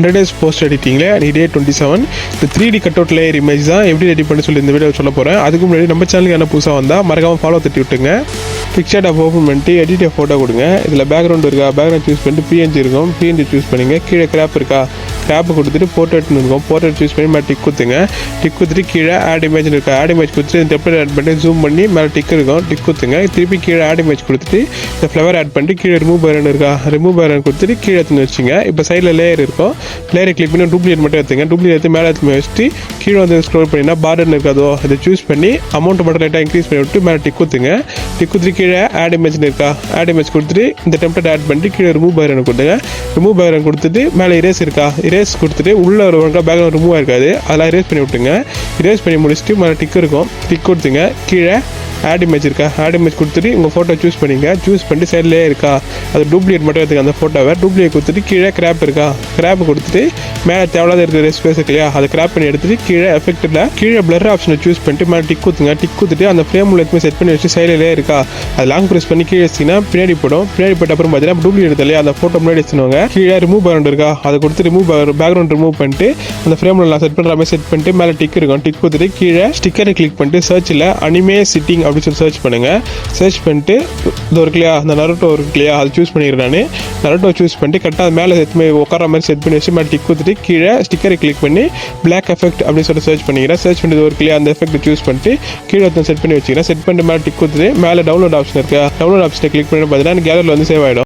100 days post editingல டே 27 இந்த 3D cutout layer image தான் எப்படி ரெடி பண்ண சொல்லி இந்த வீடியோ சொல்ல போகிறேன். அதுக்கு முன்னாடி நம்ம சேனலுக்கு என்ன புதுசாக வந்தால் மறக்காமல் ஃபாலோ தட்டி விட்டுங்க. பிக்சர் ஆப் ஓப்பன் பண்ணிட்டு எடிட் ஃபோட்டோ கொடுங்க. இதில் பேக்ரவுண்ட் இருக்கா, பேக்ரவுண்ட் சூஸ் பண்ணிட்டு பிஎன்ஜி இருக்கும், பிஎன்ஜி சூஸ் பண்ணிங்க. கீழே கிராப் இருக்கா, கிராப் கொடுத்துட்டு போர்ட்ரேட்னு இருக்கும், போர்ட்ரேட் சூஸ் பண்ணி மேலே டிக் குத்துங்க. டிக் குத்துட்டு கீழே ஆட் இமேஜ் இருக்கா, ஆட் இமேஜ் கொடுத்துட்டு இந்த டெம்ப்ளேட் ஆட் பண்ணி ஜூம் பண்ணி மேலே டிக் இருக்கும், டிக் குத்துங்க. திருப்பி கீழே ஆட் இமேஜ் கொடுத்துட்டு இந்த ஃப்ளவர் ஆட் பண்ணிட்டு கீழே ரிமூவ் பேரன் இருக்கா, ரிமூவ் பேரன் கொடுத்துட்டு கீழே எடுத்துன்னு வச்சுங்க. இப்போ சைடில் லேயர் இருக்கும், லேயரை கிளிக் பண்ணி டூப்ளிகேட் மட்டும் எடுத்துங்க. டூப்ளிகேட் எடுத்து மேலே எடுத்து வச்சுட்டு கீழே வந்து ஸ்க்ரோல் பண்ணினா பார்டர் இருக்காதோ அதை சூஸ் பண்ணி அமௌண்ட் மட்டும் லைட்டாக இன்க்ரீஸ் பண்ணி விட்டு மேலே டிக் குத்துங்க. டிக் குத்துட்டு கீழே ஆட் இமேஜ் இருக்கா, ஆட் இமேஜ் கொடுத்துட்டு இந்த டெம்ப்ளேட் ஆட் பண்ணிட்டு கீழே ரிமூவ் பேரன் கொடுத்துங்க. ரிமூவ் பேரன் கொடுத்துட்டு மேலே இரேஸ் இருக்கா, இரேஸ் கொடுத்துட்டு உள்ள ஒரு பேக்ரவுண்ட் ரிமூவ் ஆயிருக்காது அதெல்லாம் இரேஸ் பண்ணி விட்டுங்க. இரேஸ் பண்ணி முடிச்சுட்டு மேலே டிக் இருக்கும், டிக் கொடுத்துங்க. கீழே ஆட் இமேஜ் இருக்கா, ஆட் இமேஜ் கொடுத்துட்டு உங்கள் ஃபோட்டோ சூஸ் பண்ணிங்க. சூஸ் பண்ணிட்டு சைட்லேயே இருக்கா அது டூப்ளிகேட் மட்டும் எடுத்துங்க. அந்த ஃபோட்டோவை டூப்ளிகேட் கொடுத்துட்டு கீழே கிராப் இருக்கா, கிராப் கொடுத்துட்டு மேலே தேவையில்லாத இருக்கிற ஸ்பேஸ் இருக்கு இல்லையா அதை கிராப் பண்ணி எடுத்துட்டு கீழே எஃபெக்ட்டில் கீழே பிளர் ஆப்ஷனை சூஸ் பண்ணிட்டு மேலே டிக் குத்துங்க. டிக் குத்துட்டு அந்த ஃப்ரேம் உள்ள செட் பண்ணி வச்சு சைட்லேயே இருக்கா அது லாங் ப்ரெஸ் பண்ணி கீழே வச்சிங்கன்னா பின்னாடி போடும். பின்னாடி போட்ட அப்புறம் பார்த்தீங்கன்னா டூப்ளிகேட் எடுத்து இல்லையா அந்த ஃபோட்டோ முன்னாடி வச்சுருவாங்க. கீழே ரிமூவ் பேக்ரவுண்ட் இருக்கா அதை கொடுத்து ரிமூவ் பேக்ரவுண்ட் ரிமூவ் பண்ணிட்டு அந்த ஃப்ரேமில் நான் செட் பண்ணுற மாதிரி செட் பண்ணிட்டு மேலே டிக் இருக்கும், டிக் கொடுத்துட்டு கீழே ஸ்டிக்கரை கிளிக் பண்ணிட்டு சர்ச்சில் அனிமே சிட்டிங் அப்படின்னு சொல்லி சர்ச் பண்ணுங்க. சர்ச் பண்ணிட்டு இது இருக்கு இல்லையா அந்த நருட்டோ இருக்கு இல்லையா அதை சூஸ் பண்ணிக்கிறேன். நான் நருட்டோ சூஸ் பண்ணிட்டு கரெக்டாக அது மேலே செட் பண்ணி உட்கார மாதிரி செட் பண்ணி வச்சு மேலே டிக் கொடுத்துட்டு கீழே ஸ்டிக்கரை கிளிக் பண்ணி பிளாக் எஃபெக்ட் அப்படின்னு சொல்லி சர்ச் பண்ணிக்கிறேன். சர்ச் பண்ணிட்டு ஒரு இல்லையா அந்த எஃபெக்ட் சூஸ் பண்ணிட்டு கீழே செட் பண்ணி வச்சுக்கிறேன். செட் பண்ணிட்டு மேலே டிக் கொடுத்துட்டு மேலே டவுன்லோட் ஆப்ஷன் இருக்கு, டவுன்லோட் ஆப்ஷனை கிளிக் பண்ணி பார்த்தீங்கன்னா கேலரியில் வந்து சேவ் ஆகிடும்.